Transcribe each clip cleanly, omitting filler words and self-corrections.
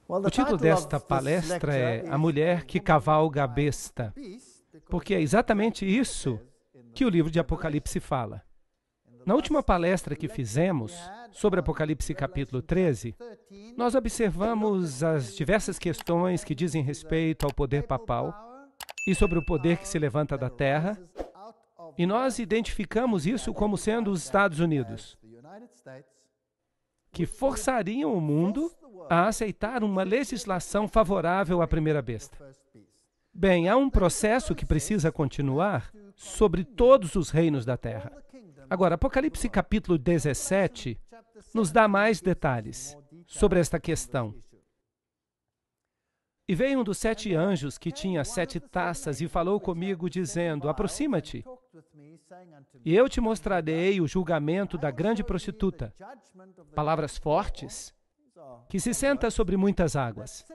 O título desta palestra é A Mulher que Cavalga a Besta, porque é exatamente isso que o livro de Apocalipse fala. Na última palestra que fizemos sobre Apocalipse capítulo 13, nós observamos as diversas questões que dizem respeito ao poder papal e sobre o poder que se levanta da terra, e nós identificamos isso como sendo os Estados Unidos, que forçariam o mundo a aceitar uma legislação favorável à primeira besta. Bem, há um processo que precisa continuar sobre todos os reinos da terra. Agora, Apocalipse capítulo 17 nos dá mais detalhes sobre esta questão. E veio um dos 7 anjos que tinha 7 taças e falou comigo, dizendo, aproxima-te, e eu te mostrarei o julgamento da grande prostituta, palavras fortes, que se senta sobre muitas águas.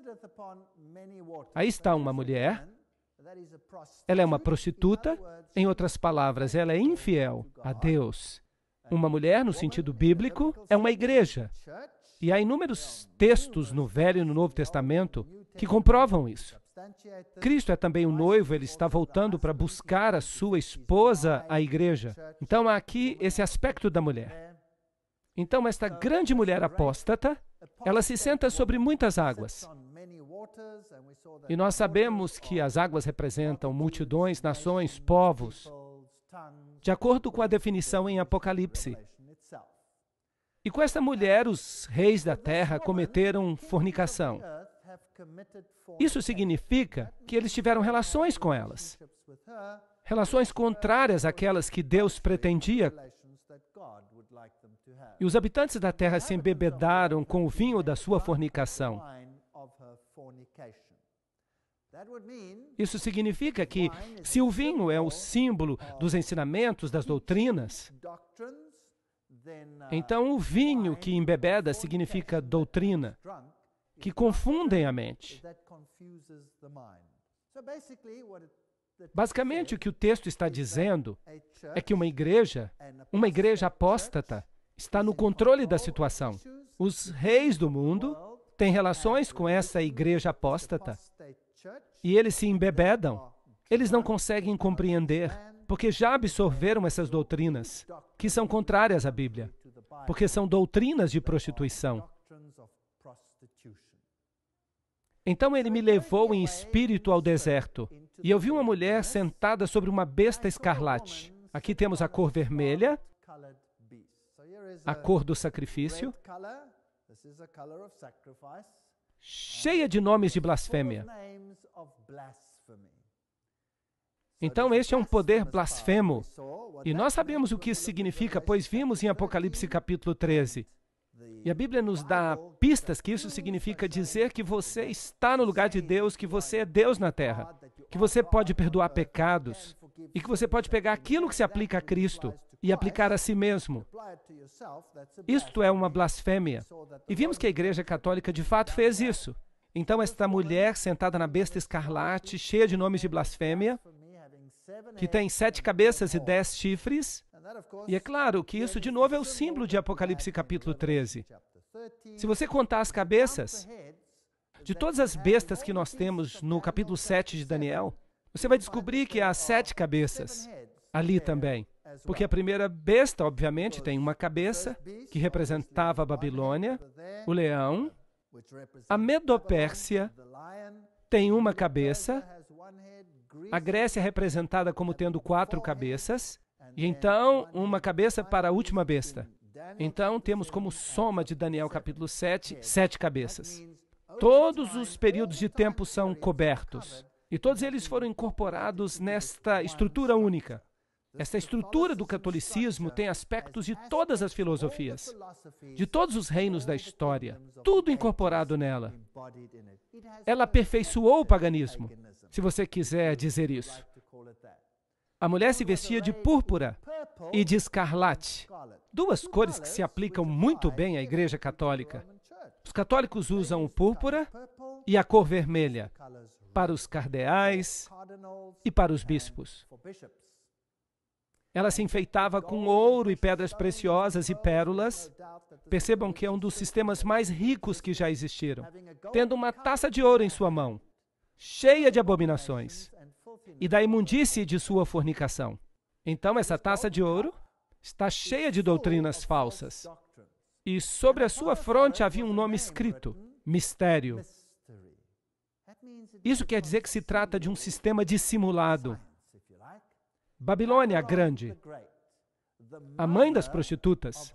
Aí está uma mulher, ela é uma prostituta, em outras palavras, ela é infiel a Deus. Uma mulher, no sentido bíblico, é uma igreja. E há inúmeros textos no Velho e no Novo Testamento que comprovam isso. Cristo é também o noivo, ele está voltando para buscar a sua esposa, a igreja. Então, há aqui esse aspecto da mulher. Então, esta grande mulher apóstata, ela se senta sobre muitas águas. E nós sabemos que as águas representam multidões, nações, povos, de acordo com a definição em Apocalipse. E com esta mulher, os reis da terra cometeram fornicação. Isso significa que eles tiveram relações com elas. Relações contrárias àquelas que Deus pretendia. E os habitantes da terra se embebedaram com o vinho da sua fornicação. Isso significa que, se o vinho é o símbolo dos ensinamentos, das doutrinas, então o vinho que embebeda significa doutrina, que confundem a mente. Basicamente, o que o texto está dizendo é que uma igreja apóstata, está no controle da situação. Os reis do mundo têm relações com essa igreja apóstata e eles se embebedam. Eles não conseguem compreender, porque já absorveram essas doutrinas, que são contrárias à Bíblia, porque são doutrinas de prostituição. Então ele me levou em espírito ao deserto, e eu vi uma mulher sentada sobre uma besta escarlate. Aqui temos a cor vermelha, a cor do sacrifício, cheia de nomes de blasfêmia. Então, este é um poder blasfemo. E nós sabemos o que isso significa, pois vimos em Apocalipse capítulo 13. E a Bíblia nos dá pistas que isso significa dizer que você está no lugar de Deus, que você é Deus na terra, que você pode perdoar pecados e que você pode pegar aquilo que se aplica a Cristo e aplicar a si mesmo. Isto é uma blasfêmia. E vimos que a Igreja Católica de fato fez isso. Então, esta mulher sentada na besta escarlate, cheia de nomes de blasfêmia, que tem 7 cabeças e 10 chifres, e é claro que isso, de novo, é o símbolo de Apocalipse capítulo 13. Se você contar as cabeças de todas as bestas que nós temos no capítulo 7 de Daniel, você vai descobrir que há 7 cabeças ali também. Porque a primeira besta, obviamente, tem uma cabeça, que representava a Babilônia, o leão. A Medopérsia tem uma cabeça. A Grécia é representada como tendo 4 cabeças. E então, uma cabeça para a última besta. Então, temos como soma de Daniel capítulo 7, 7 cabeças. Todos os períodos de tempo são cobertos. E todos eles foram incorporados nesta estrutura única. Esta estrutura do catolicismo tem aspectos de todas as filosofias, de todos os reinos da história, tudo incorporado nela. Ela aperfeiçoou o paganismo, se você quiser dizer isso. A mulher se vestia de púrpura e de escarlate, 2 cores que se aplicam muito bem à Igreja Católica. Os católicos usam o púrpura e a cor vermelha para os cardeais e para os bispos. Ela se enfeitava com ouro e pedras preciosas e pérolas. Percebam que é um dos sistemas mais ricos que já existiram. Tendo uma taça de ouro em sua mão, cheia de abominações, e da imundície de sua fornicação. Então, essa taça de ouro está cheia de doutrinas falsas. E sobre a sua fronte havia um nome escrito, Mistério. Isso quer dizer que se trata de um sistema dissimulado. Babilônia a Grande, a mãe das prostitutas.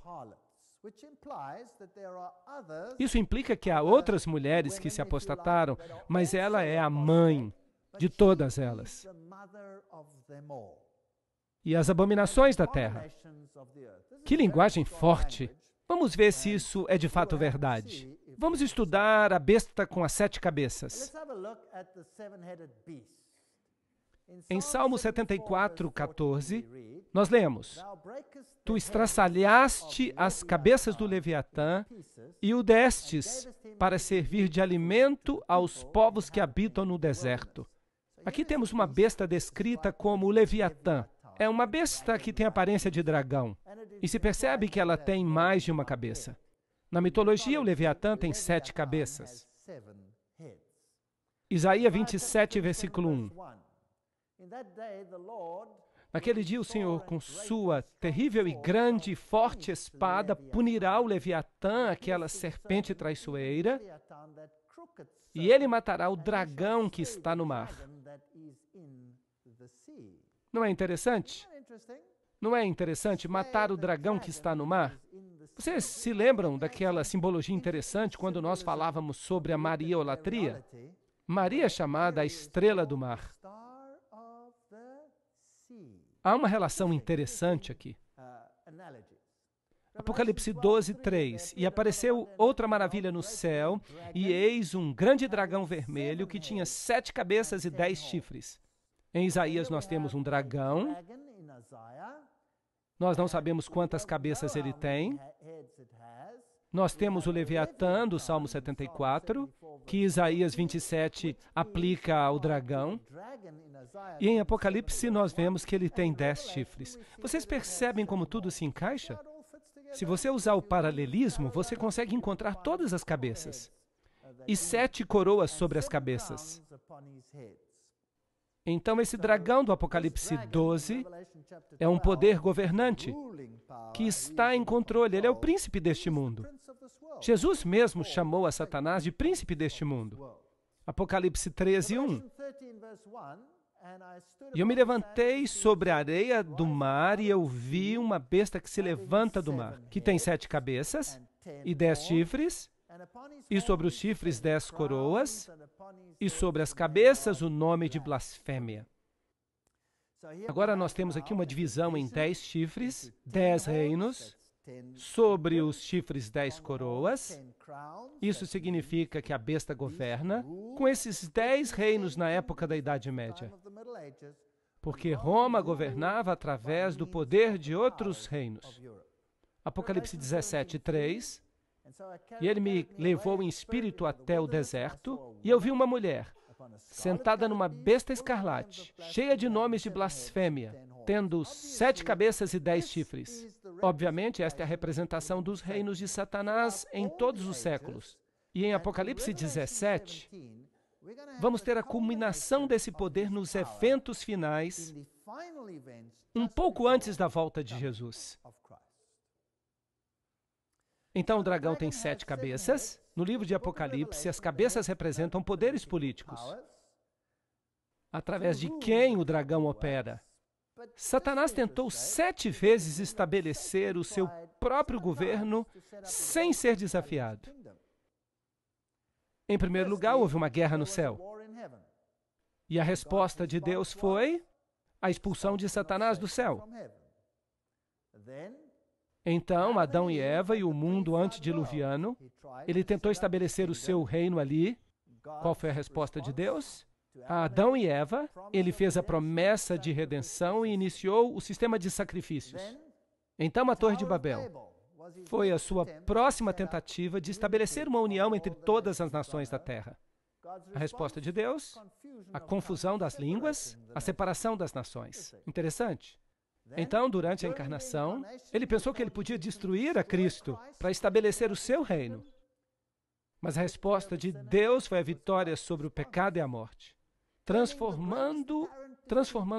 Isso implica que há outras mulheres que se apostataram, mas ela é a mãe de todas elas. E as abominações da terra. Que linguagem forte! Vamos ver se isso é de fato verdade. Vamos estudar a besta com as 7 cabeças. Em Salmo 74, 14, nós lemos: Tu estraçalhaste as cabeças do Leviatã e o destes para servir de alimento aos povos que habitam no deserto. Aqui temos uma besta descrita como o Leviatã. É uma besta que tem aparência de dragão. E se percebe que ela tem mais de uma cabeça. Na mitologia, o Leviatã tem 7 cabeças. Isaías 27, versículo 1. Naquele dia, o Senhor, com sua terrível e grande e forte espada, punirá o Leviatã, aquela serpente traiçoeira, e ele matará o dragão que está no mar. Não é interessante? Não é interessante matar o dragão que está no mar? Vocês se lembram daquela simbologia interessante quando nós falávamos sobre a mariolatria? Maria é chamada a estrela do mar. Há uma relação interessante aqui. Apocalipse 12, 3. E apareceu outra maravilha no céu, e eis um grande dragão vermelho que tinha 7 cabeças e 10 chifres. Em Isaías nós temos um dragão. Nós não sabemos quantas cabeças ele tem. Nós temos o Leviatã, do Salmo 74, que Isaías 27 aplica ao dragão. E em Apocalipse nós vemos que ele tem 10 chifres. Vocês percebem como tudo se encaixa? Se você usar o paralelismo, você consegue encontrar todas as cabeças. E 7 coroas sobre as cabeças. Então, esse dragão do Apocalipse 12 é um poder governante que está em controle. Ele é o príncipe deste mundo. Jesus mesmo chamou a Satanás de príncipe deste mundo. Apocalipse 13, 1. E eu me levantei sobre a areia do mar e eu vi uma besta que se levanta do mar, que tem 7 cabeças e 10 chifres, e sobre os chifres 10 coroas, e sobre as cabeças o nome de blasfêmia. Agora nós temos aqui uma divisão em 10 chifres, 10 reinos, sobre os chifres 10 coroas. Isso significa que a besta governa com esses 10 reinos na época da Idade Média. Porque Roma governava através do poder de outros reinos. Apocalipse 17, 3. E ele me levou em espírito até o deserto, e eu vi uma mulher, sentada numa besta escarlate, cheia de nomes de blasfêmia, tendo 7 cabeças e 10 chifres. Obviamente, esta é a representação dos reinos de Satanás em todos os séculos. E em Apocalipse 17, vamos ter a culminação desse poder nos eventos finais, um pouco antes da volta de Jesus. Então, o dragão tem 7 cabeças. No livro de Apocalipse, as cabeças representam poderes políticos, através de quem o dragão opera. Satanás tentou 7 vezes estabelecer o seu próprio governo sem ser desafiado. Em primeiro lugar, houve uma guerra no céu. E a resposta de Deus foi a expulsão de Satanás do céu. Então, Adão e Eva e o mundo antediluviano, ele tentou estabelecer o seu reino ali. Qual foi a resposta de Deus? A Adão e Eva, ele fez a promessa de redenção e iniciou o sistema de sacrifícios. Então, a Torre de Babel foi a sua próxima tentativa de estabelecer uma união entre todas as nações da terra. A resposta de Deus, a confusão das línguas, a separação das nações. Interessante. Então, durante a encarnação, ele pensou que ele podia destruir a Cristo para estabelecer o seu reino. Mas a resposta de Deus foi a vitória sobre o pecado e a morte, transformando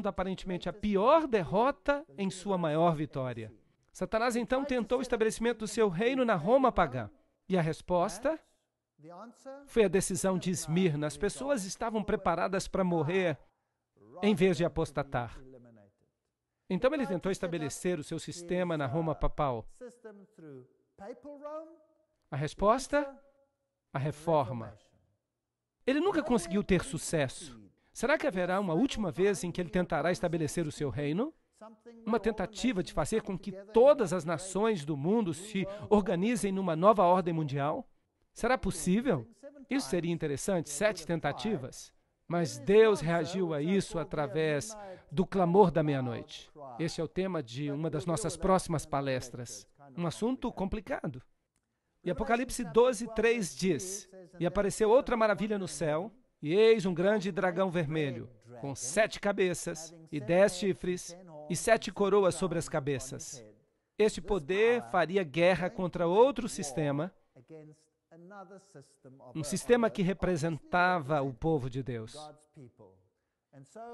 aparentemente a pior derrota em sua maior vitória. Satanás então tentou o estabelecimento do seu reino na Roma pagã. E a resposta foi a decisão de Esmirna. As pessoas estavam preparadas para morrer em vez de apostatar. Então ele tentou estabelecer o seu sistema na Roma papal. A resposta? A reforma. Ele nunca conseguiu ter sucesso. Será que haverá uma última vez em que ele tentará estabelecer o seu reino? Uma tentativa de fazer com que todas as nações do mundo se organizem numa nova ordem mundial? Será possível? Isso seria interessante, 7 tentativas. Mas Deus reagiu a isso através do clamor da meia-noite. Esse é o tema de uma das nossas próximas palestras. Um assunto complicado. E Apocalipse 12:3 diz: E apareceu outra maravilha no céu, e eis um grande dragão vermelho, com 7 cabeças e 10 chifres, e 7 coroas sobre as cabeças. Este poder faria guerra contra outro sistema, um sistema que representava o povo de Deus.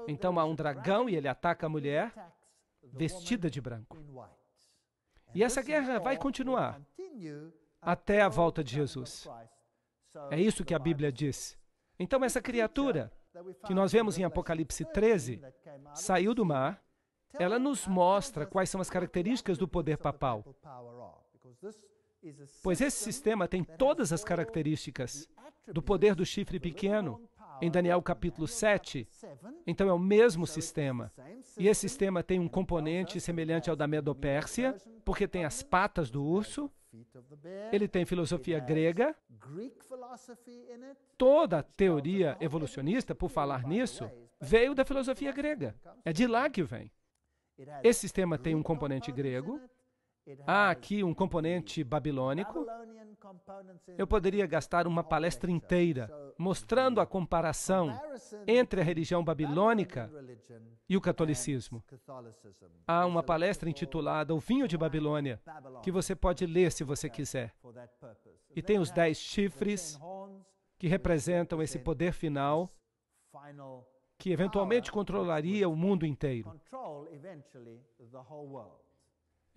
Então há um dragão e ele ataca a mulher vestida de branco. E essa guerra vai continuar até a volta de Jesus. É isso que a Bíblia diz. Então essa criatura que nós vemos em Apocalipse 13 saiu do mar. Ela nos mostra quais são as características do poder papal. Pois esse sistema tem todas as características do poder do chifre pequeno, em Daniel capítulo 7. Então é o mesmo sistema. E esse sistema tem um componente semelhante ao da Medo-Pérsia, porque tem as patas do urso. Ele tem filosofia grega. Toda a teoria evolucionista, por falar nisso, veio da filosofia grega. É de lá que vem. Esse sistema tem um componente grego. Há aqui um componente babilônico. Eu poderia gastar uma palestra inteira mostrando a comparação entre a religião babilônica e o catolicismo. Há uma palestra intitulada O Vinho de Babilônia, que você pode ler se você quiser. E tem os 10 chifres que representam esse poder final que eventualmente controlaria o mundo inteiro.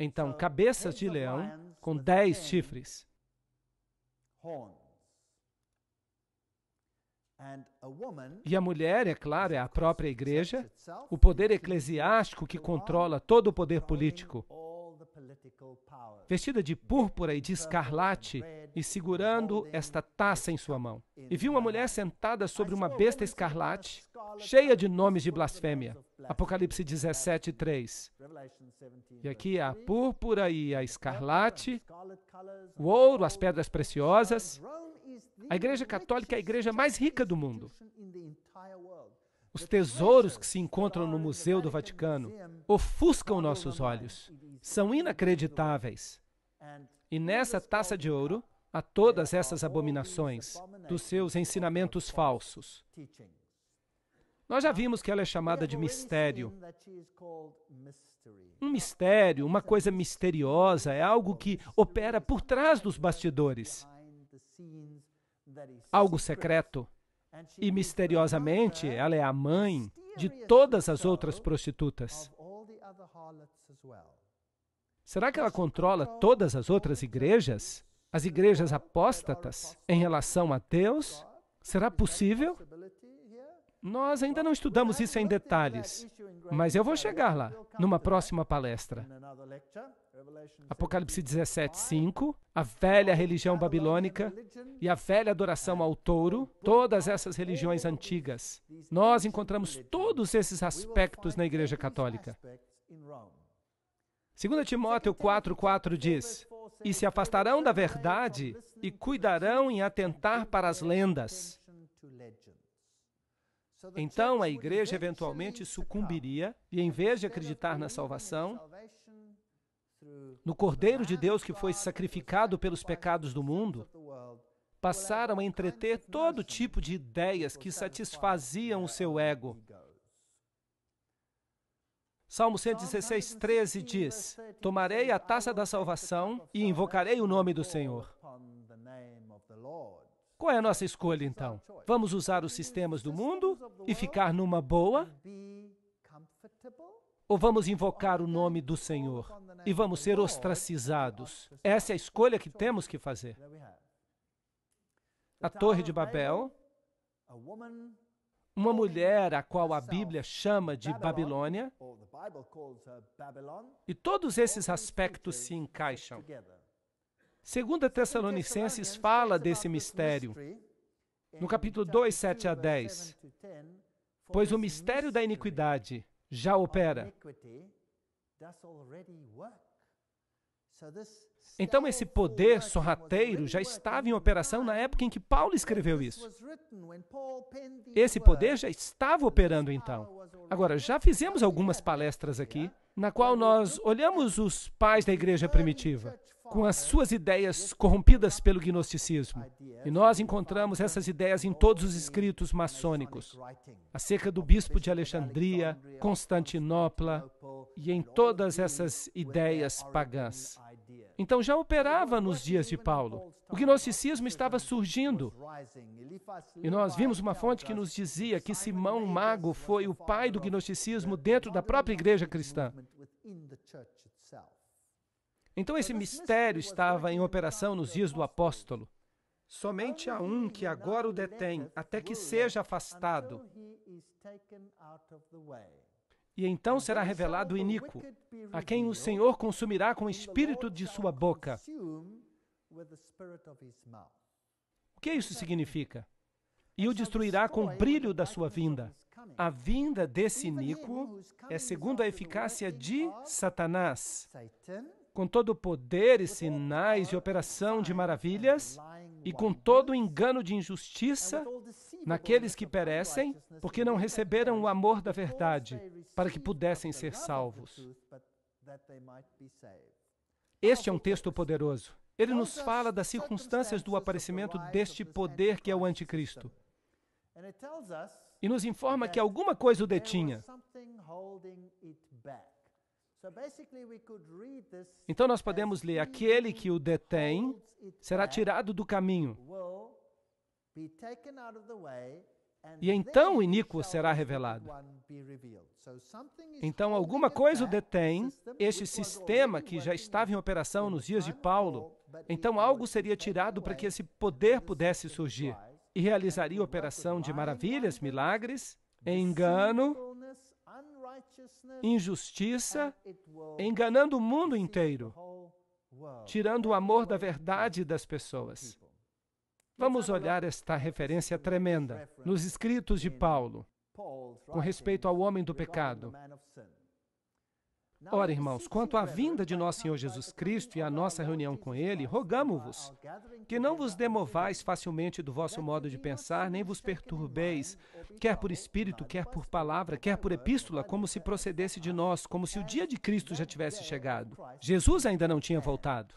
Então, cabeças de leão com 10 chifres. E a mulher, é claro, é a própria igreja, o poder eclesiástico que controla todo o poder político, vestida de púrpura e de escarlate e segurando esta taça em sua mão. E vi uma mulher sentada sobre uma besta escarlate, cheia de nomes de blasfêmia. Apocalipse 17:3. E aqui a púrpura e a escarlate, o ouro, as pedras preciosas. A Igreja Católica é a igreja mais rica do mundo. Os tesouros que se encontram no Museu do Vaticano ofuscam nossos olhos. São inacreditáveis. E nessa taça de ouro há todas essas abominações dos seus ensinamentos falsos. Nós já vimos que ela é chamada de mistério. Um mistério, uma coisa misteriosa, é algo que opera por trás dos bastidores. Algo secreto. E misteriosamente, ela é a mãe de todas as outras prostitutas. Será que ela controla todas as outras igrejas? As igrejas apóstatas em relação a Deus? Será possível? Nós ainda não estudamos isso em detalhes, mas eu vou chegar lá, numa próxima palestra. Apocalipse 17:5, a velha religião babilônica e a velha adoração ao touro, todas essas religiões antigas. Nós encontramos todos esses aspectos na Igreja Católica. 2 Timóteo 4:4 diz: E se afastarão da verdade e cuidarão em atentar para as lendas. Então a igreja eventualmente sucumbiria e, em vez de acreditar na salvação, no Cordeiro de Deus que foi sacrificado pelos pecados do mundo, passaram a entreter todo tipo de ideias que satisfaziam o seu ego. Salmo 116, 13 diz: tomarei a taça da salvação e invocarei o nome do Senhor. Qual é a nossa escolha, então? Vamos usar os sistemas do mundo e ficar numa boa? Ou vamos invocar o nome do Senhor e vamos ser ostracizados? Essa é a escolha que temos que fazer. A Torre de Babel, uma mulher a qual a Bíblia chama de Babilônia, e todos esses aspectos se encaixam. 2 Tessalonicenses fala desse mistério, no capítulo 2, 7 a 10. Pois o mistério da iniquidade já opera. Então esse poder sorrateiro já estava em operação na época em que Paulo escreveu isso. Esse poder já estava operando então. Agora, já fizemos algumas palestras aqui, na qual nós olhamos os pais da igreja primitiva, com as suas ideias corrompidas pelo gnosticismo. E nós encontramos essas ideias em todos os escritos maçônicos, acerca do bispo de Alexandria, Constantinopla, e em todas essas ideias pagãs. Então já operava nos dias de Paulo. O gnosticismo estava surgindo. E nós vimos uma fonte que nos dizia que Simão Mago foi o pai do gnosticismo dentro da própria igreja cristã. Então esse mistério estava em operação nos dias do apóstolo. Somente há um que agora o detém, até que seja afastado. E então será revelado o iníquo, a quem o Senhor consumirá com o espírito de sua boca. O que isso significa? E o destruirá com o brilho da sua vinda. A vinda desse iníquo é segundo a eficácia de Satanás, com todo o poder e sinais e operação de maravilhas, e com todo o engano de injustiça naqueles que perecem, porque não receberam o amor da verdade, para que pudessem ser salvos. Este é um texto poderoso. Ele nos fala das circunstâncias do aparecimento deste poder que é o anticristo. E nos informa que alguma coisa o detinha. Então nós podemos ler: aquele que o detém será tirado do caminho, e então o iníquo será revelado. Então alguma coisa o detém, este sistema que já estava em operação nos dias de Paulo. Então algo seria tirado para que esse poder pudesse surgir e realizaria operação de maravilhas, milagres, engano, injustiça, enganando o mundo inteiro, tirando o amor da verdade das pessoas. Vamos olhar esta referência tremenda nos escritos de Paulo, com respeito ao homem do pecado. Ora, irmãos, quanto à vinda de nosso Senhor Jesus Cristo e à nossa reunião com Ele, rogamo-vos que não vos demovais facilmente do vosso modo de pensar, nem vos perturbeis, quer por espírito, quer por palavra, quer por epístola, como se procedesse de nós, como se o dia de Cristo já tivesse chegado. Jesus ainda não tinha voltado.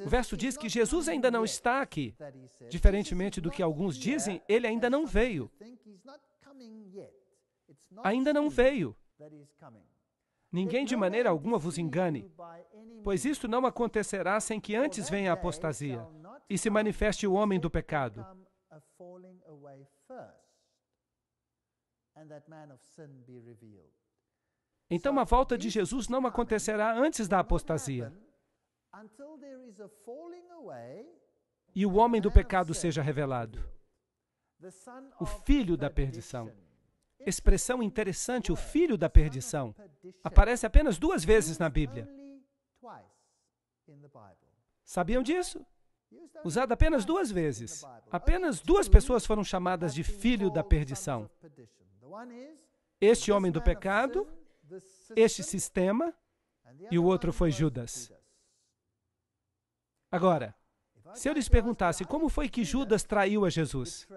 O verso diz que Jesus ainda não está aqui. Diferentemente do que alguns dizem, Ele ainda não veio. Ainda não veio. Ninguém de maneira alguma vos engane, pois isto não acontecerá sem que antes venha a apostasia e se manifeste o homem do pecado. Então a volta de Jesus não acontecerá antes da apostasia e o homem do pecado seja revelado, o filho da perdição. Expressão interessante, o filho da perdição. Aparece apenas 2 vezes na Bíblia. Sabiam disso? Usado apenas 2 vezes. Apenas 2 pessoas foram chamadas de filho da perdição. Este homem do pecado, este sistema, e o outro foi Judas. Agora, se eu lhes perguntasse como foi que Judas traiu a Jesus?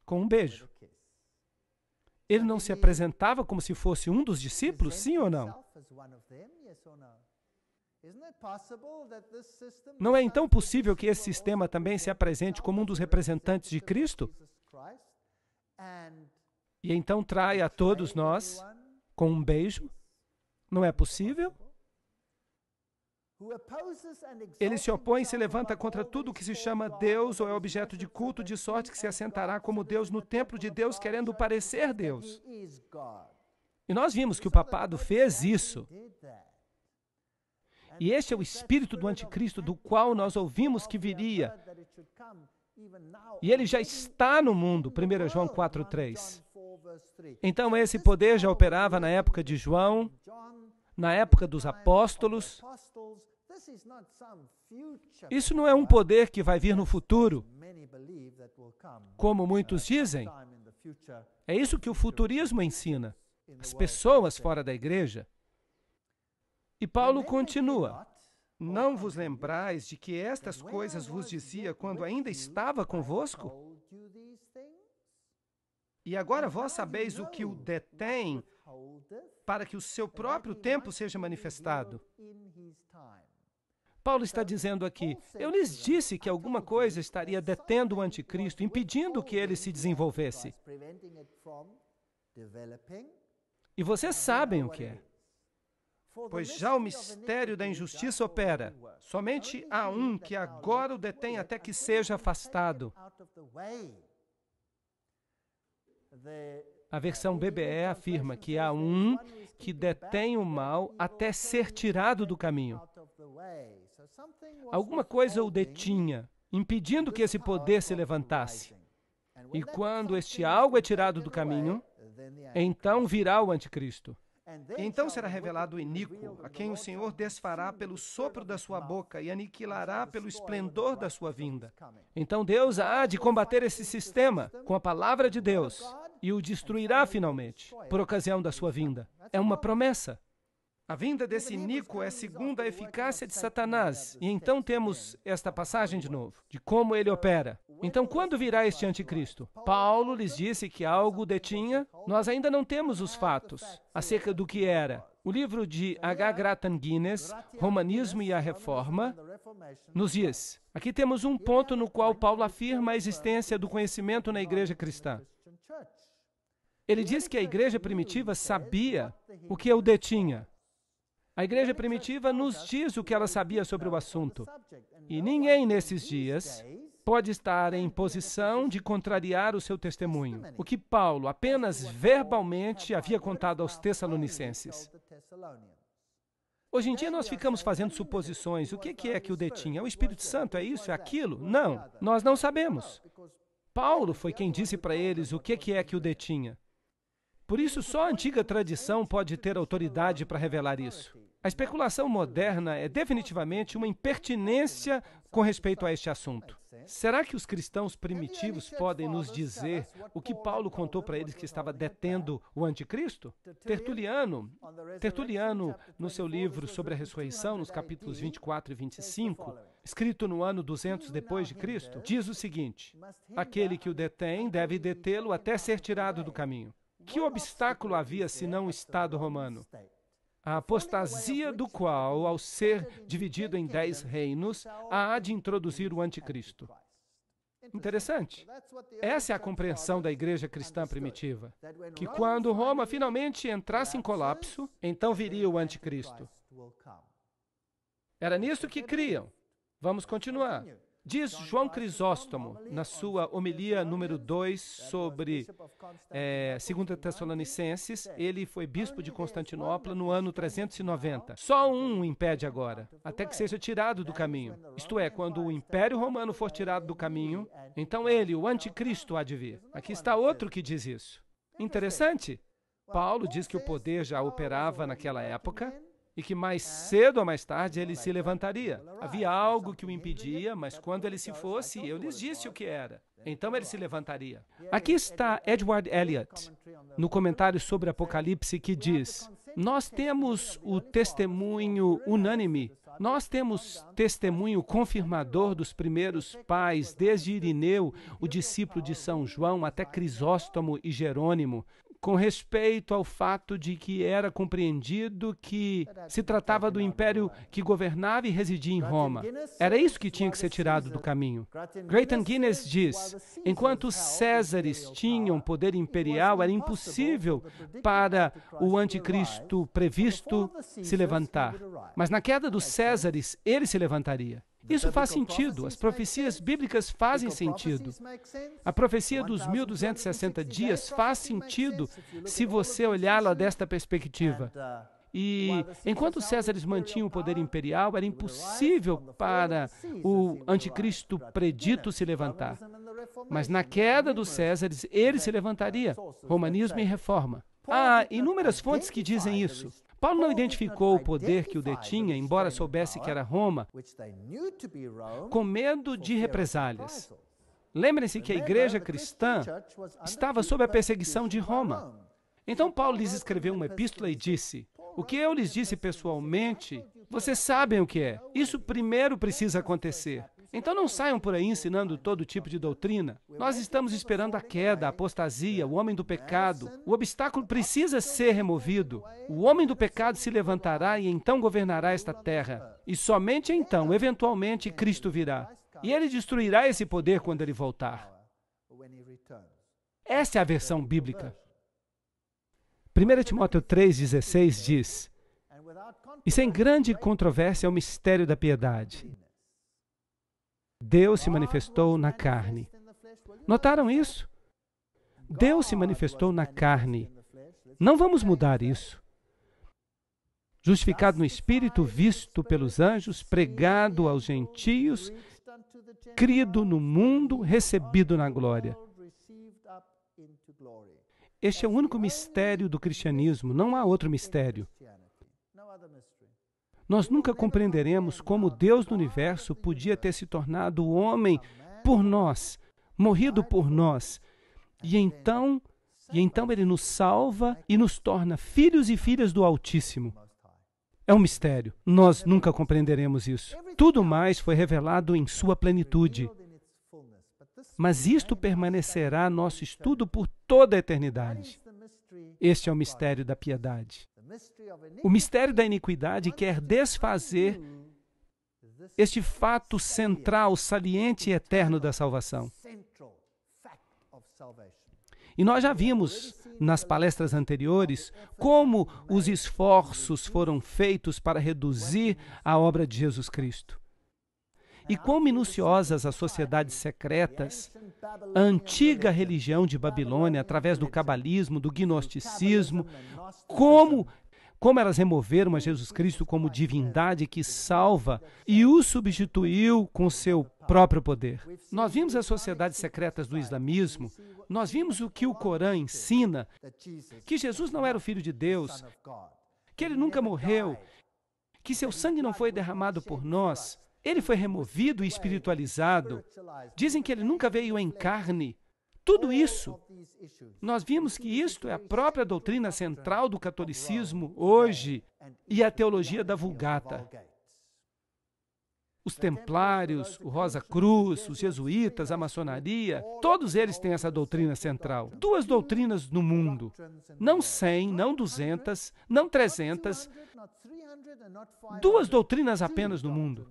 Com um beijo. Ele não se apresentava como se fosse um dos discípulos, sim ou não? Não é então possível que esse sistema também se apresente como um dos representantes de Cristo? e então trai a todos nós com um beijo. Não é possível? Ele se opõe e se levanta contra tudo o que se chama Deus ou é objeto de culto, de sorte que se assentará como Deus no templo de Deus, querendo parecer Deus. E nós vimos que o papado fez isso. E este é o espírito do anticristo, do qual nós ouvimos que viria. E ele já está no mundo, 1 João 4:3. Então esse poder já operava na época de João, na época dos apóstolos. Isso não é um poder que vai vir no futuro, como muitos dizem. É isso que o futurismo ensina. As pessoas fora da igreja. E Paulo continua. Não vos lembrais de que estas coisas vos dizia quando ainda estava convosco? E agora vós sabeis o que o detém, para que o seu próprio tempo seja manifestado. Paulo está dizendo aqui, eu lhes disse que alguma coisa estaria detendo o anticristo, impedindo que ele se desenvolvesse. E vocês sabem o que é. Pois já o mistério da injustiça opera. Somente há um que agora o detém até que seja afastado. A versão BBE afirma que há um que detém o mal até ser tirado do caminho. Alguma coisa o detinha, impedindo que esse poder se levantasse. E quando este algo é tirado do caminho, então virá o anticristo. Então será revelado o iníquo, a quem o Senhor desfará pelo sopro da sua boca e aniquilará pelo esplendor da sua vinda. Então Deus há de combater esse sistema com a palavra de Deus e o destruirá finalmente, por ocasião da sua vinda. É uma promessa. A vinda desse iníquo é segundo a eficácia de Satanás. E então temos esta passagem de novo, de como ele opera. Então, quando virá este anticristo? Paulo lhes disse que algo o detinha. Nós ainda não temos os fatos acerca do que era. O livro de H. Grattan Guinness, Romanismo e a Reforma, nos diz. Aqui temos um ponto no qual Paulo afirma a existência do conhecimento na igreja cristã. Ele diz que a igreja primitiva sabia o que o detinha. A igreja primitiva nos diz o que ela sabia sobre o assunto. E ninguém nesses dias pode estar em posição de contrariar o seu testemunho, o que Paulo apenas verbalmente havia contado aos Tessalonicenses. Hoje em dia nós ficamos fazendo suposições. O que é que o detinha? É o Espírito Santo? É isso? É aquilo? Não, nós não sabemos. Paulo foi quem disse para eles o que é que o detinha. Por isso, só a antiga tradição pode ter autoridade para revelar isso. A especulação moderna é definitivamente uma impertinência com respeito a este assunto. Será que os cristãos primitivos podem nos dizer o que Paulo contou para eles que estava detendo o anticristo? Tertuliano, no seu livro sobre a ressurreição, nos capítulos 24 e 25, escrito no ano 200 depois de Cristo, diz o seguinte: aquele que o detém deve detê-lo até ser tirado do caminho. Que obstáculo havia senão o Estado romano? A apostasia do qual, ao ser dividido em 10 reinos, há de introduzir o anticristo. Interessante. Essa é a compreensão da igreja cristã primitiva, que quando Roma finalmente entrasse em colapso, então viria o anticristo. Era nisso que criam. Vamos continuar. Diz João Crisóstomo, na sua homilia número 2 sobre 2 Tessalonicenses, ele foi bispo de Constantinopla no ano 390. Só um o impede agora, até que seja tirado do caminho. Isto é, quando o Império Romano for tirado do caminho, então ele, o anticristo, há de vir. Aqui está outro que diz isso. Interessante. Paulo diz que o poder já operava naquela época, e que mais cedo ou mais tarde ele se levantaria. Havia algo que o impedia, mas quando ele se fosse, eu lhes disse o que era. Então ele se levantaria. Aqui está Edward Elliot, no comentário sobre Apocalipse, que diz: nós temos o testemunho unânime, nós temos testemunho confirmador dos primeiros pais, desde Irineu, o discípulo de São João, até Crisóstomo e Jerônimo, com respeito ao fato de que era compreendido que se tratava do império que governava e residia em Roma. Era isso que tinha que ser tirado do caminho. Grayton Guinness diz, enquanto os Césares tinham poder imperial, era impossível para o anticristo previsto se levantar. Mas na queda dos Césares, ele se levantaria. Isso faz sentido. As profecias bíblicas fazem sentido. A profecia dos 1260 dias faz sentido se você olhá-la desta perspectiva. E enquanto os Césares mantinham o poder imperial, era impossível para o anticristo predito se levantar. Mas na queda dos Césares, ele se levantaria. Romanismo e reforma. Há inúmeras fontes que dizem isso. Paulo não identificou o poder que o detinha, embora soubesse que era Roma, com medo de represálias. Lembrem-se que a igreja cristã estava sob a perseguição de Roma. Então Paulo lhes escreveu uma epístola e disse, o que eu lhes disse pessoalmente, vocês sabem o que é. Isso primeiro precisa acontecer. Então não saiam por aí ensinando todo tipo de doutrina. Nós estamos esperando a queda, a apostasia, o homem do pecado. O obstáculo precisa ser removido. O homem do pecado se levantará e então governará esta terra. E somente então, eventualmente, Cristo virá. E ele destruirá esse poder quando ele voltar. Esta é a versão bíblica. 1 Timóteo 3,16 diz, e sem grande controvérsia é o mistério da piedade. Deus se manifestou na carne. Notaram isso? Deus se manifestou na carne. Não vamos mudar isso. Justificado no Espírito, visto pelos anjos, pregado aos gentios, crido no mundo, recebido na glória. Este é o único mistério do cristianismo, não há outro mistério. Nós nunca compreenderemos como Deus do universo podia ter se tornado homem por nós, morrido por nós. E então Ele nos salva e nos torna filhos e filhas do Altíssimo. É um mistério. Nós nunca compreenderemos isso. Tudo mais foi revelado em sua plenitude. Mas isto permanecerá nosso estudo por toda a eternidade. Este é o mistério da piedade. O mistério da iniquidade quer desfazer este fato central, saliente e eterno da salvação. E nós já vimos nas palestras anteriores como os esforços foram feitos para reduzir a obra de Jesus Cristo. E quão minuciosas as sociedades secretas, a antiga religião de Babilônia, através do cabalismo, do gnosticismo, como elas removeram a Jesus Cristo como divindade que salva e o substituiu com seu próprio poder. Nós vimos as sociedades secretas do islamismo, nós vimos o que o Corão ensina, que Jesus não era o Filho de Deus, que ele nunca morreu, que seu sangue não foi derramado por nós, ele foi removido e espiritualizado. Dizem que ele nunca veio em carne. Tudo isso, nós vimos que isto é a própria doutrina central do catolicismo hoje e a teologia da Vulgata. Os templários, o Rosa Cruz, os jesuítas, a maçonaria, todos eles têm essa doutrina central. Duas doutrinas no mundo. Não 100, não 200, não 300. Duas doutrinas apenas no mundo.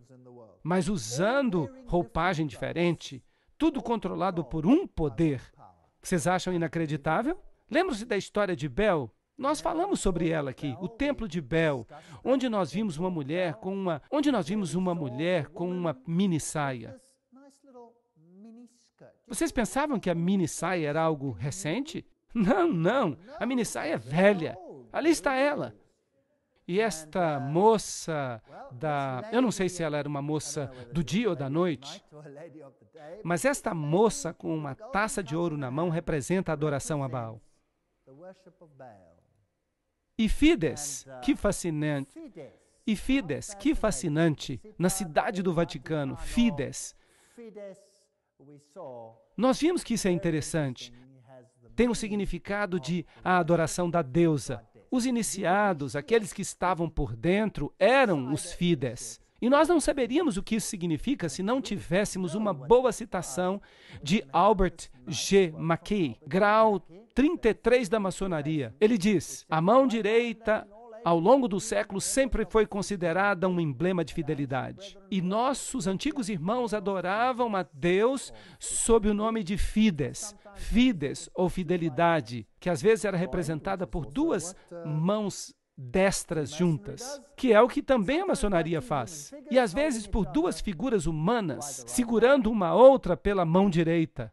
Mas usando roupagem diferente, tudo controlado por um poder. Vocês acham inacreditável? Lembram-se da história de Bel? Nós falamos sobre ela aqui, o templo de Bel, onde nós vimos uma mulher com uma mini saia. Vocês pensavam que a mini saia era algo recente? Não, não. A mini saia é velha. Ali está ela. E esta moça eu não sei se ela era uma moça do dia ou da noite, mas esta moça com uma taça de ouro na mão representa a adoração a Baal. E Fides, que fascinante. E Fides, que fascinante. Na cidade do Vaticano, Fides. Nós vimos que isso é interessante. Tem o significado de a adoração da deusa. Os iniciados, aqueles que estavam por dentro, eram os Fides. E nós não saberíamos o que isso significa se não tivéssemos uma boa citação de Albert G. Mackey, grau 33 da maçonaria. Ele diz: a mão direita, ao longo dos séculos, sempre foi considerada um emblema de fidelidade. E nossos antigos irmãos adoravam a Deus sob o nome de Fides. Fides, ou fidelidade, que às vezes era representada por duas mãos destras juntas, que é o que também a maçonaria faz. E às vezes por duas figuras humanas, segurando uma outra pela mão direita.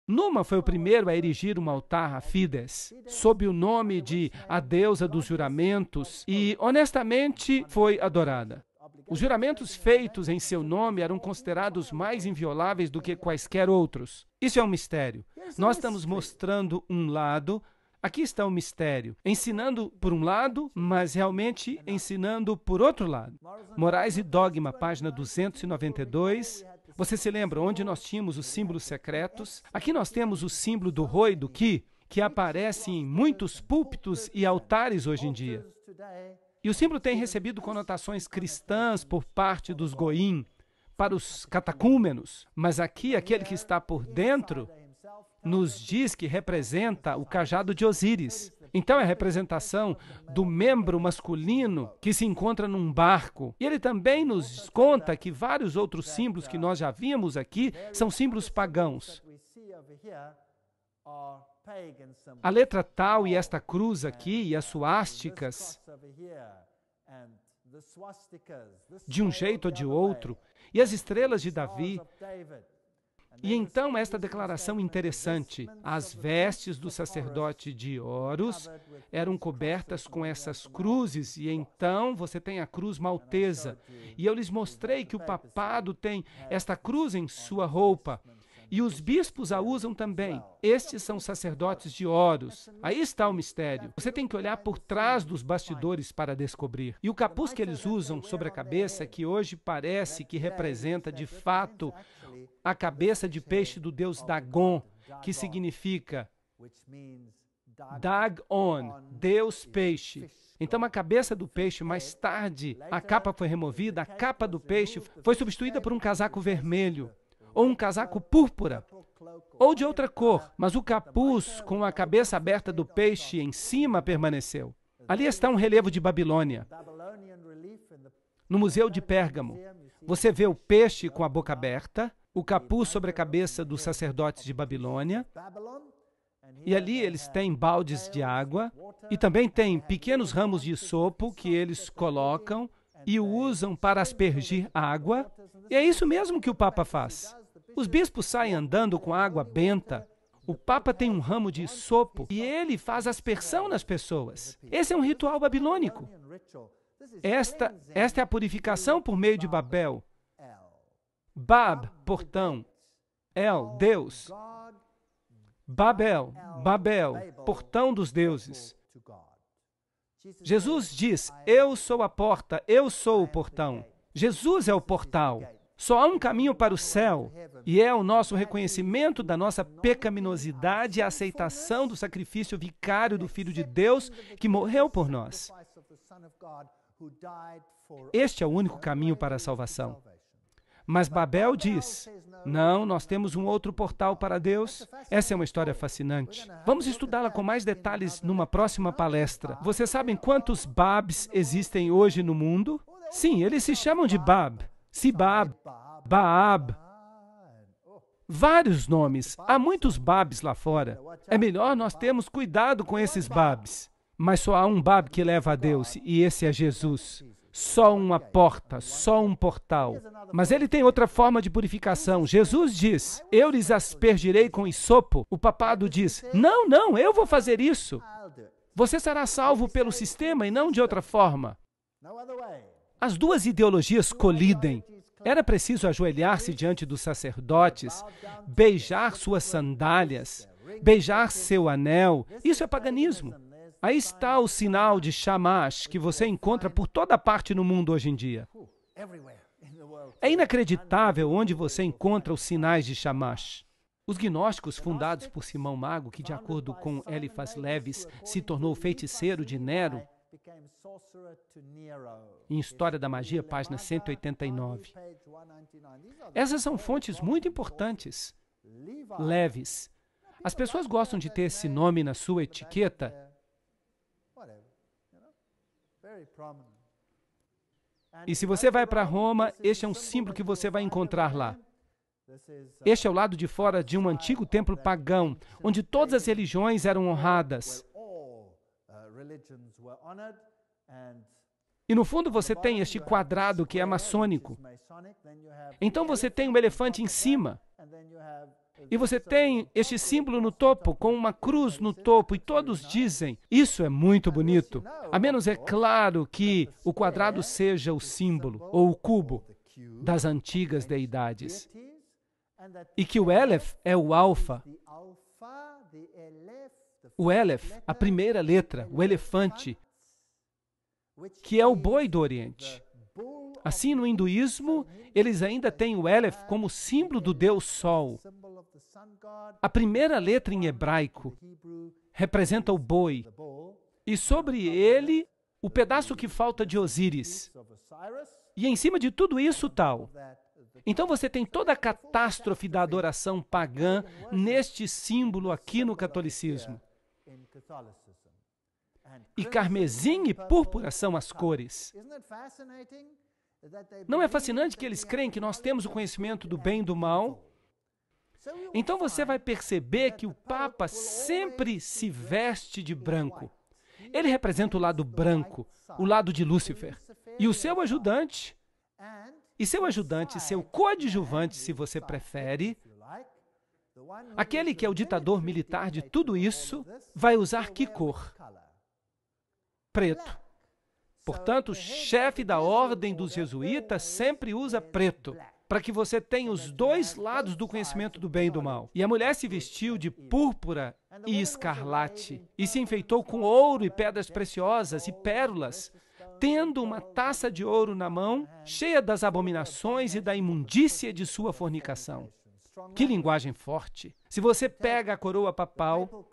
Numa foi o primeiro a erigir um altar a Fides, sob o nome de a deusa dos juramentos, e honestamente foi adorada. Os juramentos feitos em seu nome eram considerados mais invioláveis do que quaisquer outros. Isso é um mistério. Nós estamos mostrando um lado. Aqui está o mistério, ensinando por um lado, mas realmente ensinando por outro lado. Morais e Dogma, página 292. Você se lembra onde nós tínhamos os símbolos secretos? Aqui nós temos o símbolo do Rho e do Ki, que aparece em muitos púlpitos e altares hoje em dia. E o símbolo tem recebido conotações cristãs por parte dos Goim, para os catecúmenos, mas aqui aquele que está por dentro nos diz que representa o cajado de Osíris. Então é a representação do membro masculino que se encontra num barco. E ele também nos conta que vários outros símbolos que nós já vimos aqui são símbolos pagãos. A letra tal e esta cruz aqui e as suásticas, de um jeito ou de outro, e as estrelas de Davi. E então esta declaração interessante: as vestes do sacerdote de Horus eram cobertas com essas cruzes, e então você tem a cruz maltesa. E eu lhes mostrei que o papado tem esta cruz em sua roupa, e os bispos a usam também. Estes são sacerdotes de Horus. Aí está o mistério. Você tem que olhar por trás dos bastidores para descobrir. E o capuz que eles usam sobre a cabeça, que hoje parece que representa de fato a cabeça de peixe do deus Dagon, que significa Dagon, Deus peixe. Então a cabeça do peixe, mais tarde, a capa foi removida, a capa do peixe foi substituída por um casaco vermelho, ou um casaco púrpura, ou de outra cor, mas o capuz com a cabeça aberta do peixe em cima permaneceu. Ali está um relevo de Babilônia. No Museu de Pérgamo, você vê o peixe com a boca aberta, o capuz sobre a cabeça dos sacerdotes de Babilônia, e ali eles têm baldes de água, e também têm pequenos ramos de sopo que eles colocam e o usam para aspergir água, e é isso mesmo que o Papa faz. Os bispos saem andando com água benta, o Papa tem um ramo de sopo e ele faz aspersão nas pessoas. Esse é um ritual babilônico. Esta é a purificação por meio de Babel. Bab, portão. El, Deus. Babel, portão dos deuses. Jesus diz: eu sou a porta, eu sou o portão. Jesus é o portal. Só há um caminho para o céu, e é o nosso reconhecimento da nossa pecaminosidade e a aceitação do sacrifício vicário do Filho de Deus que morreu por nós. Este é o único caminho para a salvação. Mas Babel diz: não, nós temos um outro portal para Deus. Essa é uma história fascinante. Vamos estudá-la com mais detalhes numa próxima palestra. Vocês sabem quantos Babs existem hoje no mundo? Sim, eles se chamam de Bab. Sibab, Baab. Vários nomes. Há muitos Babs lá fora. É melhor nós termos cuidado com esses Babs. Mas só há um Bab que leva a Deus, e esse é Jesus. Só uma porta, só um portal. Mas ele tem outra forma de purificação. Jesus diz: eu lhes aspergirei com hisopo. O papado diz: não, não, eu vou fazer isso. Você será salvo pelo sistema e não de outra forma. As duas ideologias colidem. Era preciso ajoelhar-se diante dos sacerdotes, beijar suas sandálias, beijar seu anel. Isso é paganismo. Aí está o sinal de Shamash que você encontra por toda parte no mundo hoje em dia. É inacreditável onde você encontra os sinais de Shamash. Os gnósticos fundados por Simão Mago, que de acordo com Eliphas Levis se tornou feiticeiro de Nero, Em História da Magia, página 189. Essas são fontes muito importantes. Leves. As pessoas gostam de ter esse nome na sua etiqueta. E se você vai para Roma, este é um símbolo que você vai encontrar lá. Este é o lado de fora de um antigo templo pagão, onde todas as religiões eram honradas. E no fundo você tem este quadrado que é maçônico. Então você tem um elefante em cima. E você tem este símbolo no topo, com uma cruz no topo, e todos dizem, isso é muito bonito. A menos é claro que o quadrado seja o símbolo, ou o cubo, das antigas deidades. E que o Aleph é o alfa. O Aleph, a primeira letra, o elefante, que é o boi do Oriente. Assim, no hinduísmo, eles ainda têm o Aleph como símbolo do Deus Sol. A primeira letra em hebraico representa o boi, e sobre ele, o pedaço que falta de Osíris. E em cima de tudo isso, tal. Então você tem toda a catástrofe da adoração pagã neste símbolo aqui no catolicismo. E carmesim e púrpura são as cores. Não é fascinante que eles creem que nós temos o conhecimento do bem e do mal? Então você vai perceber que o Papa sempre se veste de branco. Ele representa o lado branco, o lado de Lúcifer. E o seu ajudante, seu coadjuvante, se você prefere, aquele que é o ditador militar de tudo isso, vai usar que cor? Preto. Portanto, o chefe da ordem dos jesuítas sempre usa preto, para que você tenha os dois lados do conhecimento do bem e do mal. E a mulher se vestiu de púrpura e escarlate, e se enfeitou com ouro e pedras preciosas e pérolas, tendo uma taça de ouro na mão, cheia das abominações e da imundícia de sua fornicação. Que linguagem forte! Se você pega a coroa papal,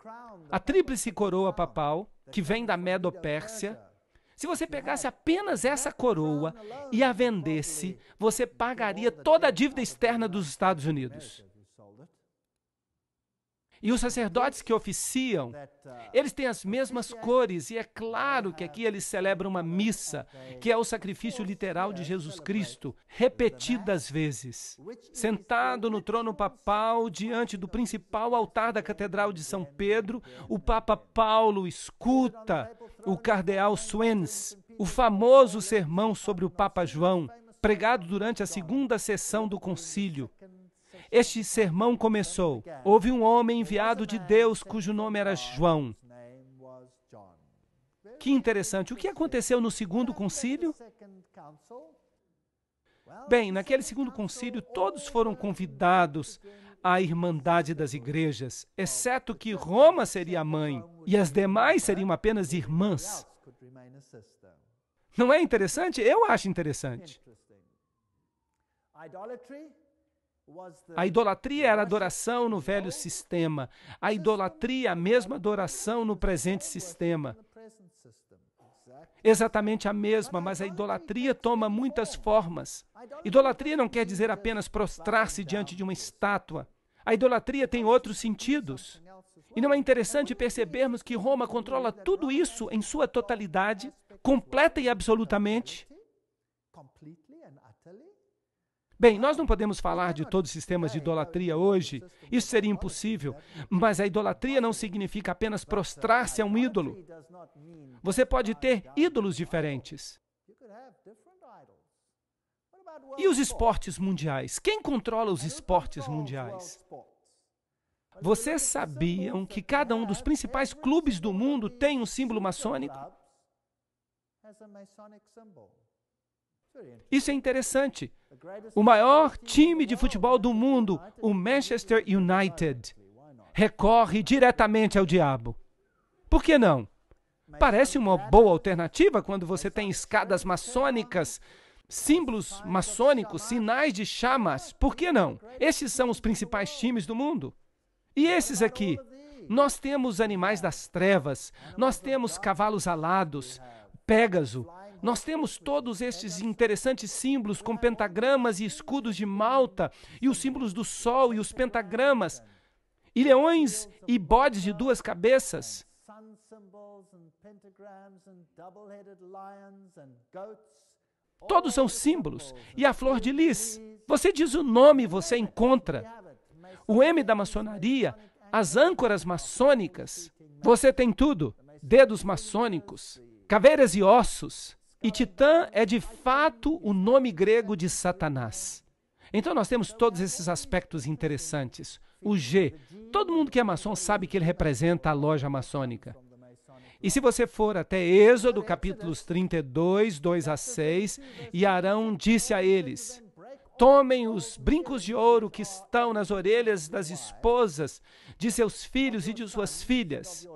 a tríplice coroa papal, que vem da Medo-Pérsia, se você pegasse apenas essa coroa e a vendesse, você pagaria toda a dívida externa dos Estados Unidos. E os sacerdotes que oficiam, eles têm as mesmas cores, e é claro que aqui eles celebram uma missa, que é o sacrifício literal de Jesus Cristo, repetidas vezes. Sentado no trono papal, diante do principal altar da Catedral de São Pedro, o Papa Paulo escuta o cardeal Swens, o famoso sermão sobre o Papa João, pregado durante a segunda sessão do concílio. Este sermão começou. Houve um homem enviado de Deus cujo nome era João. Que interessante. O que aconteceu no segundo concílio? Bem, naquele segundo concílio, todos foram convidados à Irmandade das Igrejas, exceto que Roma seria a mãe e as demais seriam apenas irmãs. Não é interessante? Eu acho interessante. A idolatria era adoração no velho sistema. A idolatria é a mesma adoração no presente sistema. Exatamente a mesma, mas a idolatria toma muitas formas. Idolatria não quer dizer apenas prostrar-se diante de uma estátua. A idolatria tem outros sentidos. E não é interessante percebermos que Roma controla tudo isso em sua totalidade, completa e absolutamente? Bem, nós não podemos falar de todos os sistemas de idolatria hoje, isso seria impossível, mas a idolatria não significa apenas prostrar-se a um ídolo. Você pode ter ídolos diferentes. E os esportes mundiais? Quem controla os esportes mundiais? Vocês sabiam que cada um dos principais clubes do mundo tem um símbolo maçônico? Isso é interessante. O maior time de futebol do mundo, o Manchester United, recorre diretamente ao diabo. Por que não? Parece uma boa alternativa quando você tem escadas maçônicas, símbolos maçônicos, sinais de chamas. Por que não? Esses são os principais times do mundo. E esses aqui? Nós temos animais das trevas, nós temos cavalos alados, Pégaso. Nós temos todos estes interessantes símbolos com pentagramas e escudos de Malta, e os símbolos do sol e os pentagramas, e leões e bodes de 2 cabeças. Todos são símbolos. E a flor de lis. Você diz o nome e você encontra. O M da maçonaria, as âncoras maçônicas. Você tem tudo. Dedos maçônicos, caveiras e ossos. E Titã é de fato o nome grego de Satanás. Então nós temos todos esses aspectos interessantes. O G, todo mundo que é maçom sabe que ele representa a loja maçônica. E se você for até Êxodo, capítulos 32, 2 a 6, e Arão disse a eles: tomem os brincos de ouro que estão nas orelhas das esposas de seus filhos e de suas filhas.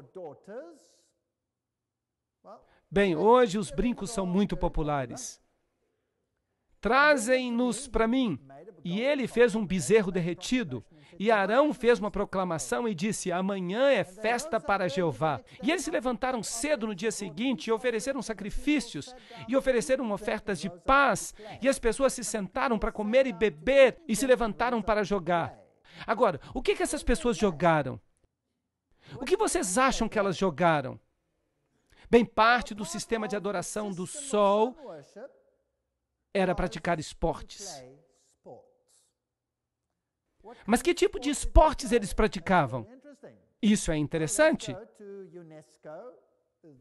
Bem, hoje os brincos são muito populares. Trazem-nos para mim. E ele fez um bezerro derretido. E Arão fez uma proclamação e disse: amanhã é festa para Jeová. E eles se levantaram cedo no dia seguinte e ofereceram sacrifícios e ofereceram ofertas de paz. E as pessoas se sentaram para comer e beber e se levantaram para jogar. Agora, o que essas pessoas jogaram? O que vocês acham que elas jogaram? Bem, parte do sistema de adoração do sol era praticar esportes. Mas que tipo de esportes eles praticavam? Isso é interessante.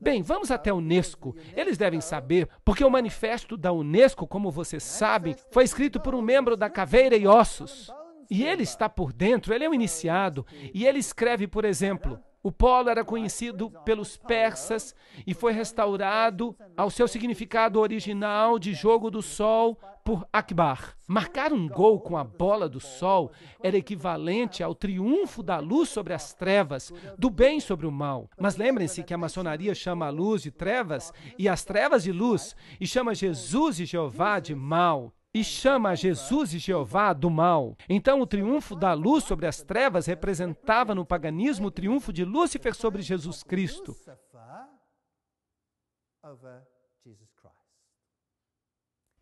Bem, vamos até a Unesco. Eles devem saber, porque o manifesto da Unesco, como vocês sabem, foi escrito por um membro da Caveira e Ossos. E ele está por dentro, ele é um iniciado. E ele escreve, por exemplo, o polo era conhecido pelos persas e foi restaurado ao seu significado original de jogo do sol por Akbar. Marcar um gol com a bola do sol era equivalente ao triunfo da luz sobre as trevas, do bem sobre o mal. Mas lembrem-se que a maçonaria chama a luz de trevas e as trevas de luz, e chama Jesus e Jeová de mal. E chama Jesus e Jeová do mal. Então, o triunfo da luz sobre as trevas representava no paganismo o triunfo de Lúcifer sobre Jesus Cristo.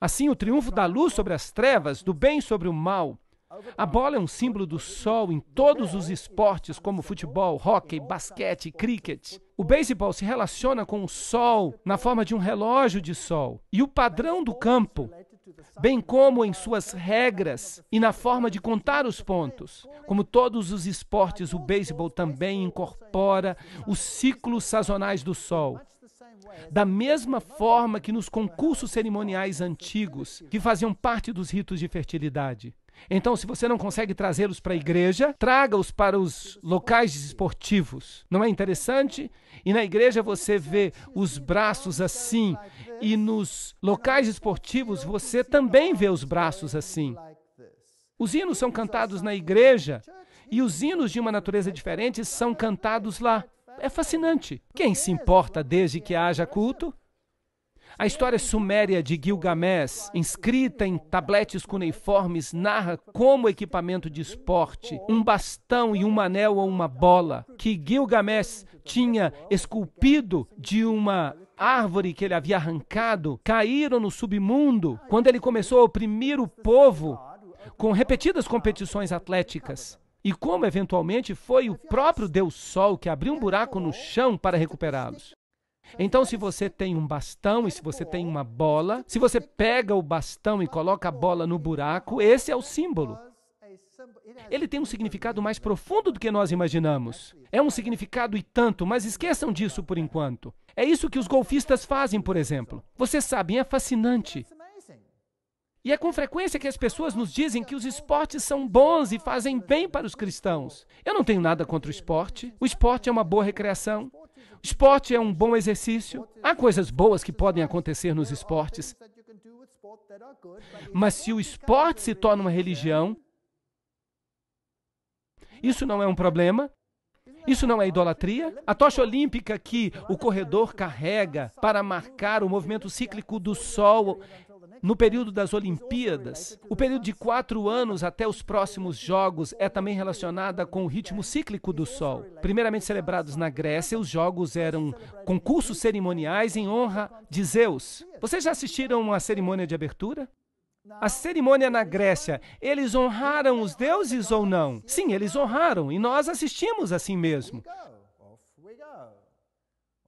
Assim, o triunfo da luz sobre as trevas, do bem sobre o mal. A bola é um símbolo do sol em todos os esportes, como futebol, hóquei, basquete e cricket. O beisebol se relaciona com o sol na forma de um relógio de sol. E o padrão do campo, bem como em suas regras e na forma de contar os pontos. Como todos os esportes, o beisebol também incorpora os ciclos sazonais do sol. Da mesma forma que nos concursos cerimoniais antigos, que faziam parte dos ritos de fertilidade. Então, se você não consegue trazê-los para a igreja, traga-os para os locais esportivos. Não é interessante? E na igreja você vê os braços assim, e nos locais esportivos você também vê os braços assim. Os hinos são cantados na igreja, e os hinos de uma natureza diferente são cantados lá. É fascinante. Quem se importa desde que haja culto? A história suméria de Gilgamesh, inscrita em tabletes cuneiformes, narra como equipamento de esporte, um bastão e um anel ou uma bola, que Gilgamesh tinha esculpido de uma árvore que ele havia arrancado, caíram no submundo quando ele começou a oprimir o povo com repetidas competições atléticas. E como, eventualmente, foi o próprio Deus Sol que abriu um buraco no chão para recuperá-los. Então, se você tem um bastão e se você tem uma bola, se você pega o bastão e coloca a bola no buraco, esse é o símbolo. Ele tem um significado mais profundo do que nós imaginamos. É um significado e tanto, mas esqueçam disso por enquanto. É isso que os golfistas fazem, por exemplo. Vocês sabem, é fascinante. E é com frequência que as pessoas nos dizem que os esportes são bons e fazem bem para os cristãos. Eu não tenho nada contra o esporte. O esporte é uma boa recreação. O esporte é um bom exercício. Há coisas boas que podem acontecer nos esportes. Mas se o esporte se torna uma religião, isso não é um problema? Isso não é idolatria? A tocha olímpica que o corredor carrega para marcar o movimento cíclico do Sol no período das Olimpíadas. O período de 4 anos até os próximos Jogos é também relacionada com o ritmo cíclico do Sol. Primeiramente celebrados na Grécia, os Jogos eram concursos cerimoniais em honra de Zeus. Vocês já assistiram à cerimônia de abertura? A cerimônia na Grécia, eles honraram os deuses ou não? Sim, eles honraram, e nós assistimos assim mesmo.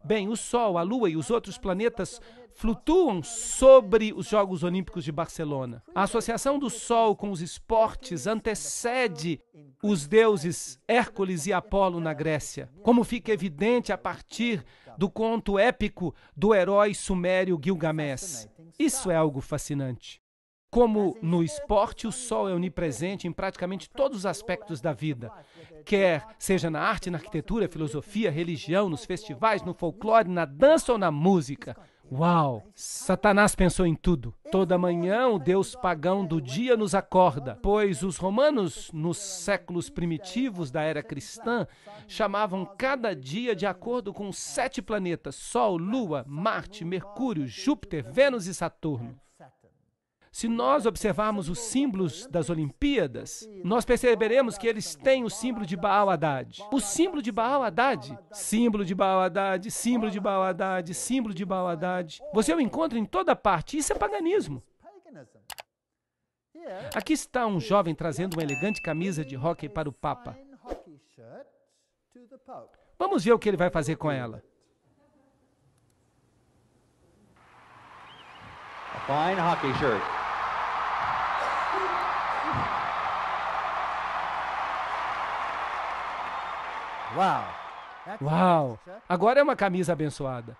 Bem, o Sol, a Lua e os outros planetas flutuam sobre os Jogos Olímpicos de Barcelona. A associação do Sol com os esportes antecede os deuses Hércules e Apolo na Grécia, como fica evidente a partir do conto épico do herói sumério Gilgamesh. Isso é algo fascinante. Como no esporte, o Sol é onipresente em praticamente todos os aspectos da vida, quer seja na arte, na arquitetura, filosofia, religião, nos festivais, no folclore, na dança ou na música. Uau! Satanás pensou em tudo. Toda manhã o deus pagão do dia nos acorda, pois os romanos, nos séculos primitivos da era cristã, chamavam cada dia de acordo com os 7 planetas: Sol, Lua, Marte, Mercúrio, Júpiter, Vênus e Saturno. Se nós observarmos os símbolos das Olimpíadas, nós perceberemos que eles têm o símbolo de Baal-Hadad. O símbolo de Baal-Hadad, símbolo de Baal-Hadad, símbolo de Baal-Hadad, símbolo de Baal-Hadad. Você o encontra em toda parte. Isso é paganismo. Aqui está um jovem trazendo uma elegante camisa de hóquei para o Papa. Vamos ver o que ele vai fazer com ela. A fine hockey shirt. Uau! Agora é uma camisa abençoada.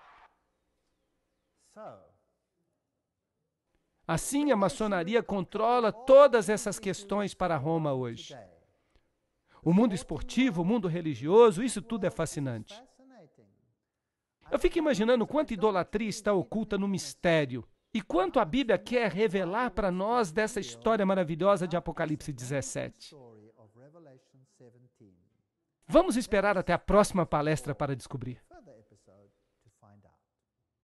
Assim, a maçonaria controla todas essas questões para Roma hoje. O mundo esportivo, o mundo religioso, isso tudo é fascinante. Eu fico imaginando quanta idolatria está oculta no mistério e quanto a Bíblia quer revelar para nós dessa história maravilhosa de Apocalipse 17. Vamos esperar até a próxima palestra para descobrir.